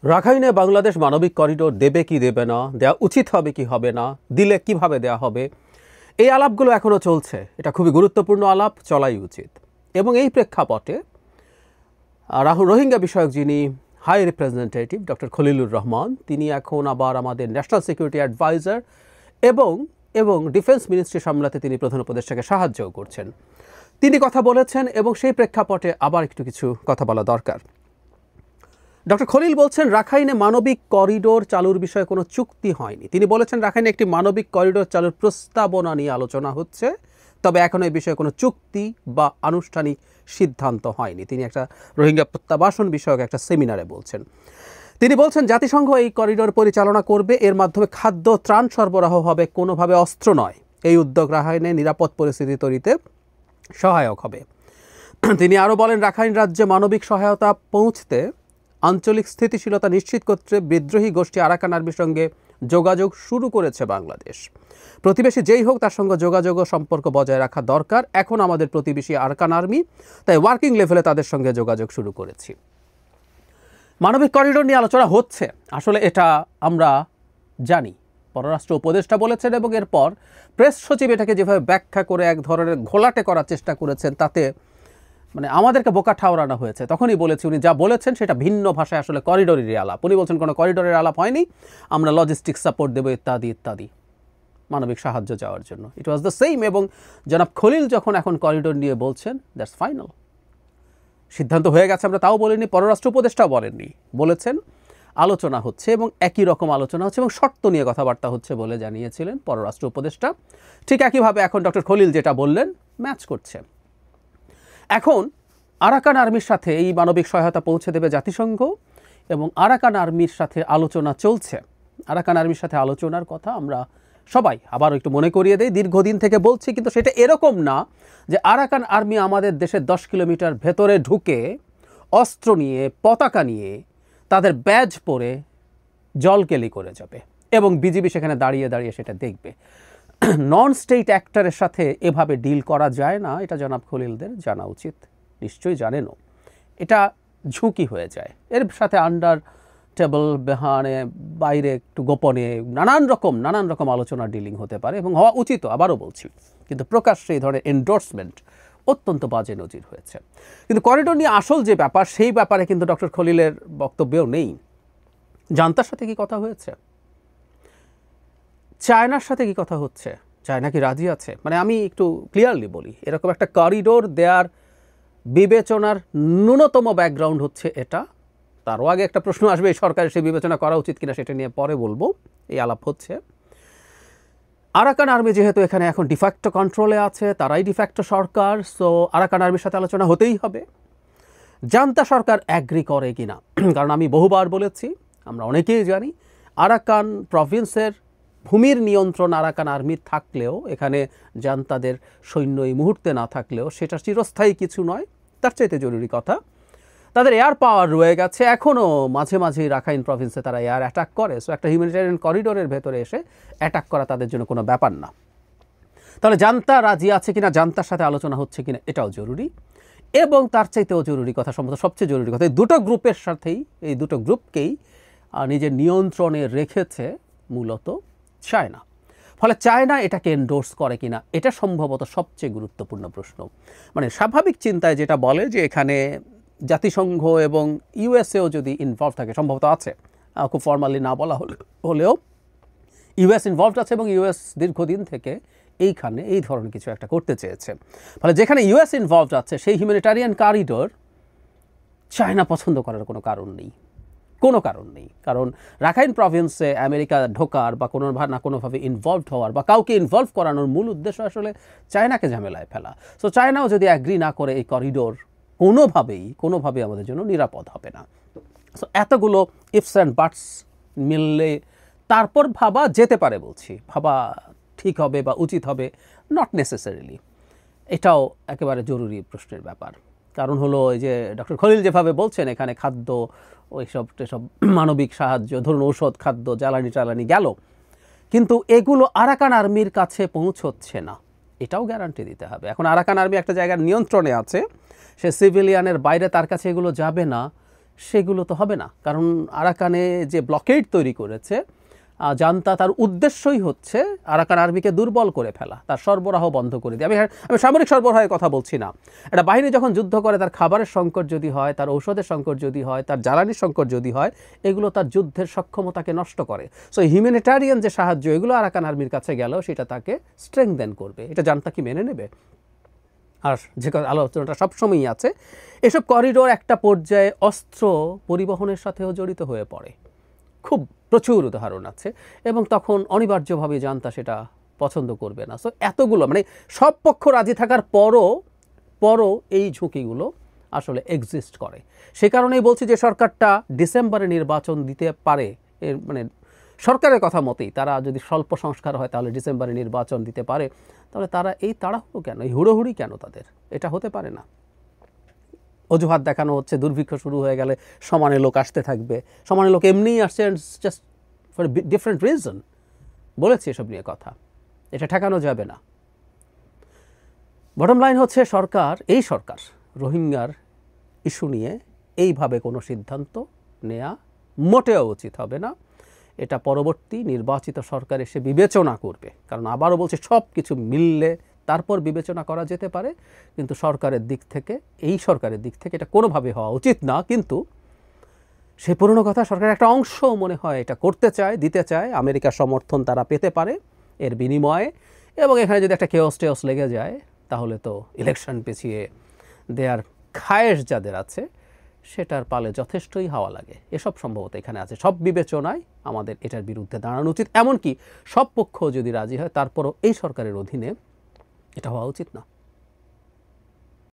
রাখাইনে বাংলাদেশ মানবিক করিডোর দেবে কি দেবে না, দেওয়া উচিত হবে কি হবে না, দিলে কিভাবে দেওয়া হবে, এই আলাপগুলো এখনও চলছে। এটা খুবই গুরুত্বপূর্ণ আলাপ, চলাই উচিত। এবং এই প্রেক্ষাপটে রোহিঙ্গা বিষয়ক যিনি high representative doctor Khalilur Rahman, তিনি এখন আবার আমাদের ন্যাশনাল সিকিউরিটি অ্যাডভাইজার এবং ডিফেন্স মিনিস্ট্রি সামলাতে তিনি প্রধান উপদেষ্টাকে সাহায্যও করছেন। তিনি কথা বলেছেন এবং সেই প্রেক্ষাপটে আবার একটু কিছু কথা বলা দরকার। ডক্টর খলিল বলছেন রাখাইনে মানবিক করিডোর চালুর বিষয়ে কোনো চুক্তি হয়নি। তিনি বলেছেন রাখাইনে একটি মানবিক করিডোর চালুর প্রস্তাবনা নিয়ে আলোচনা হচ্ছে, তবে এখনও এই বিষয়ে কোনো চুক্তি বা আনুষ্ঠানিক সিদ্ধান্ত হয়নি। তিনি একটা রোহিঙ্গা প্রত্যাবাসন বিষয়ক একটা সেমিনারে বলছেন। তিনি বলছেন জাতিসংঘ এই করিডোর পরিচালনা করবে, এর মাধ্যমে খাদ্য ত্রাণ সরবরাহ হবে, কোনোভাবে অস্ত্র নয়। এই উদ্যোগ রাখাইনে নিরাপদ পরিস্থিতি তৈরিতে সহায়ক হবে। তিনি আরও বলেন রাখাইন রাজ্যে মানবিক সহায়তা পৌঁছতে আঞ্চলিক স্থিতিশীলতা নিশ্চিত করতে বিদ্রোহী গোষ্ঠী আরাকান আর্মির সঙ্গে যোগাযোগ শুরু করেছে বাংলাদেশ। প্রতিবেশী যেই হোক তার সঙ্গে যোগাযোগ ও সম্পর্ক বজায় রাখা দরকার। এখন আমাদের প্রতিবেশী আরাকান আর্মি, তাই ওয়ার্কিং লেভেলে তাদের সঙ্গে যোগাযোগ শুরু করেছি। মানবিক করিডোর নিয়ে আলোচনা হচ্ছে, আসলে এটা আমরা জানি। পররাষ্ট্র উপদেষ্টা বলেছেন এবং এরপর প্রেস সচিব এটাকে যেভাবে ব্যাখ্যা করে এক ধরনের ঘোলাটে করার চেষ্টা করেছেন, তাতে আমাদেরকে বোকা ঠাওরানো হয়েছে। তখনই বলেছি উনি যা বলেছেন সেটা ভিন্ন ভাষায় আসলে করিডোরেরই আলাপ। উনি বলছেন কোনো করিডোরের আলাপ হয়নি, আমরা লজিস্টিক সাপোর্ট দেবো ইত্যাদি ইত্যাদি মানবিক সাহায্য যাওয়ার জন্য। ইট ওয়াজ দ্য সেম। এবং জনাব খলিল যখন এখন করিডোর নিয়ে বলছেন, দ্যাটস ফাইনাল, সিদ্ধান্ত হয়ে গেছে। আমরা তাও বলিনি, পররাষ্ট্র উপদেষ্টাও বলেননি, বলেছেন আলোচনা হচ্ছে এবং একই রকম আলোচনা হচ্ছে এবং শর্ত নিয়ে কথাবার্তা হচ্ছে বলে জানিয়েছিলেন পররাষ্ট্র উপদেষ্টা। ঠিক একইভাবে এখন ডক্টর খলিল যেটা বললেন ম্যাচ করছে। এখন আরাকান আর্মির সাথে এই মানবিক সহায়তা পৌঁছে দেবে জাতিসংঘ এবং আরাকান আর্মির সাথে আলোচনা চলছে। আরাকান আর্মির সাথে আলোচনার কথা আমরা সবাই আবার একটু মনে করিয়ে দেই, দীর্ঘদিন থেকে বলছি, কিন্তু সেটা এরকম না যে আরাকান আর্মি আমাদের দেশের 10 কিলোমিটার ভেতরে ঢুকে অস্ত্র নিয়ে পতাকা নিয়ে তাদের ব্যাজ পরে জলকেলি করে যাবে এবং বিজিবি সেখানে দাঁড়িয়ে দাঁড়িয়ে সেটা দেখবে। নন স্টেট অ্যাক্টরের সাথে এভাবে ডিল করা যায় না, এটা জনাব খলিলদের জানা উচিত, নিশ্চয়ই জানেনও। এটা ঝুঁকি হয়ে যায়। এর সাথে আন্ডার টেবল বেহানে বাইরে একটু গোপনে নানান রকম আলোচনা ডিলিং হতে পারে এবং হওয়া উচিত, আবারও বলছি। কিন্তু প্রকাশ্যে এই ধরনের এন্ডোর্সমেন্ট অত্যন্ত বাজে নজির হয়েছে। কিন্তু করিডোর নিয়ে আসল যে ব্যাপার, সেই ব্যাপারে কিন্তু ডক্টর খলিলের বক্তব্যও নেই। জান্তার সাথে কি কথা হয়েছে? চায়নার সাথে কি কথা হচ্ছে? চায়না কি রাজি আছে? আমি একটু ক্লিয়ারলি বলি, এরকম একটা করিডোর দেওয়ার বিবেচনার ন্যূনতম ব্যাকগ্রাউন্ড হচ্ছে এটা। তারও আগে একটা প্রশ্ন আসবে, এই সরকারের সেই বিবেচনা করা উচিত কিনা, সেটা নিয়ে পরে বলবো। এই আলাপ হচ্ছে। আরাকান আর্মি যেহেতু এখানে এখন ডিফ্যাক্টো কন্ট্রোলে আছে, তারাই ডিফ্যাক্টো সরকার, সো আরাকান আর্মির সাথে আলোচনা হতেই হবে। জান্তা সরকার অ্যাগ্রি করে কিনা, কারণ আমি বহুবার বলেছি, আমরা অনেকেই জানি আরাকান প্রভিন্সের ভূমির নিয়ন্ত্রণ আরাকান আর্মির থাকলেও, এখানে জান্তাদের সৈন্য এই মুহূর্তে না থাকলেও সেটা চিরস্থায়ী কিছু নয়। তার চাইতে জরুরি কথা, তাদের এয়ার পাওয়ার রয়ে গেছে এখনও। মাঝে মাঝেই রাখাইন প্রভিন্সে তারা এয়ার অ্যাটাক করে, সো একটা হিউম্যানিটেরিয়ান করিডোরের ভেতরে এসে অ্যাটাক করা তাদের জন্য কোনো ব্যাপার না। তাহলে জান্তা রাজি আছে কিনা, জান্তার সাথে আলোচনা হচ্ছে কিনা, এটাও জরুরি। এবং তার চাইতেও জরুরি কথা, সম্ভবত সবচেয়ে জরুরি কথা, এই দুটো গ্রুপের সাথেই, এই দুটো গ্রুপকেই নিজের নিয়ন্ত্রণে রেখেছে মূলত চায়না। ফলে চায়না এটাকে এন্ডোর্স করে কিনা, এটা সম্ভবত সবচেয়ে গুরুত্বপূর্ণ প্রশ্ন। স্বাভাবিক চিন্তায় যেটা বলে যে এখানে জাতিসংঘ এবং ইউএসএও যদি ইনভলভ থাকে, সম্ভবত আছে, খুব ফর্মালি না বলা হলেও ইউএস ইনভলভড আছে এবং ইউএস দীর্ঘদিন থেকে এইখানে এই ধরনের কিছু একটা করতে চেয়েছে। ফলে যেখানে ইউএস ইনভলভড আছে সেই হিউম্যানিটেরিয়ান করিডোর চায়না পছন্দ করার কোনো কারণ নেই। কারণ রাখাইন প্রভিন্সে আমেরিকা ঢোকার বা কোনোভাবে ইনভলভড হওয়ার বা কাউকে ইনভলভ করানোর মূল উদ্দেশ্য আসলে চায়নাকে ঝামেলায় ফেলা। সো চায়নাও যদি অ্যাগ্রি না করে, এই করিডোর কোনোভাবেই আমাদের জন্য নিরাপদ হবে না। সো এতগুলো ইফস অ্যান্ড বাটস মিললে তারপর ভাবা যেতে পারে, বলছি, ভাবা ঠিক হবে বা উচিত হবে, নট নেসেসারিলি। এটাও একেবারে জরুরি প্রশ্নের ব্যাপার। কারণ হলো এই যে ডক্টর খলিল যেভাবে বলছেন, এখানে খাদ্য ওইসব মানবিক সাহায্য, ধরুন ঔষধ, খাদ্য, জ্বালানি গেল, কিন্তু এগুলো আরাকান আর্মির কাছে পৌঁছচ্ছে না, এটাও গ্যারান্টি দিতে হবে। এখন আরাকান আর্মি একটা জায়গার নিয়ন্ত্রণে আছে, সে সিভিলিয়ানের বাইরে তার কাছে এগুলো যাবে না, সেগুলো তো হবে না, কারণ আরাকানে যে ব্লকেড তৈরি করেছে জান্তা, তার উদ্দেশ্যই হচ্ছে আরাকান আর্মিকে দুর্বল করে ফেলা, তার সরবরাহ বন্ধ করে দেয়। আমি সামরিক সরবরাহের কথা বলছি না। একটা বাহিনী যখন যুদ্ধ করে, তার খাবারের সংকট যদি হয়, তার ঔষধের সংকট যদি হয়, তার জ্বালানির সংকট যদি হয়, এগুলো তার যুদ্ধের সক্ষমতাকে নষ্ট করে। সো হিউম্যানিটারিয়ান যে সাহায্য, এগুলো আরাকান আর্মির কাছে গেলেও সেটা তাকে স্ট্রেংথেন করবে। এটা জান্তা কি মেনে নেবে? আর যে আলোচনাটা সবসময়ই আছে, এসব করিডোর একটা পর্যায়ে অস্ত্র পরিবহনের সাথেও জড়িত হয়ে পড়ে। খুব প্রচুর উদাহরণ আছে, এবং তখন অনিবার্যভাবে জান্তা সেটা পছন্দ করবে না। সো এতগুলো মানে সব পক্ষ রাজি থাকার পরও এই ঝুঁকিগুলো আসলে এক্সিস্ট করে। সে কারণেই বলছি যে সরকারটা ডিসেম্বরে নির্বাচন দিতে পারে। এর মানে সরকারের কথা মতেই তারা যদি স্বল্প সংস্কার হয় তাহলে ডিসেম্বরে নির্বাচন দিতে পারে। তাহলে তারা এই তাড়াহুড়ো কেন, এই হুড়োহুড়ি কেন? তাদের এটা হতে পারে না। অজুহাত দেখানো হচ্ছে দুর্ভিক্ষ শুরু হয়ে গেলে সমানে লোক আসতে থাকবে। সমানে লোক এমনিই আসছে, জাস্ট ফর ডিফারেন্ট রিজন। বলেছি এসব নিয়ে কথা, এটা ঠেকানো যাবে না। বটম লাইন হচ্ছে এই সরকার রোহিঙ্গার ইস্যু নিয়ে এইভাবে কোনো সিদ্ধান্ত নেওয়া মোটেও উচিত হবে না। এটা পরবর্তী নির্বাচিত সরকার এসে বিবেচনা করবে। কারণ আবারও বলছে, সব কিছু মিললে তারপর বিবেচনা করা যেতে পারে, কিন্তু এই সরকারের দিক থেকে এটা কোনোভাবে হওয়া উচিত না। কিন্তু সেই পুরনো কথা, সরকারের একটা অংশ মনে হয় এটা করতে চায়, দিতে চায়। আমেরিকার সমর্থন তারা পেতে পারে এর বিনিময়ে, এবং এখানে যদি একটা কেওস লেগে যায় তাহলে তো ইলেকশন পিছিয়ে দেয়ার খায়েশ যাদের আছে সেটার পালে যথেষ্টই হাওয়া লাগে। এসব সম্ভবত এখানে আছে। সব বিবেচনায় আমাদের এটার বিরুদ্ধে দাঁড়ানো উচিত। এমনকি সব পক্ষ যদি রাজি হয় তারপরও এই সরকারের অধীনে এটা হওয়া উচিত না।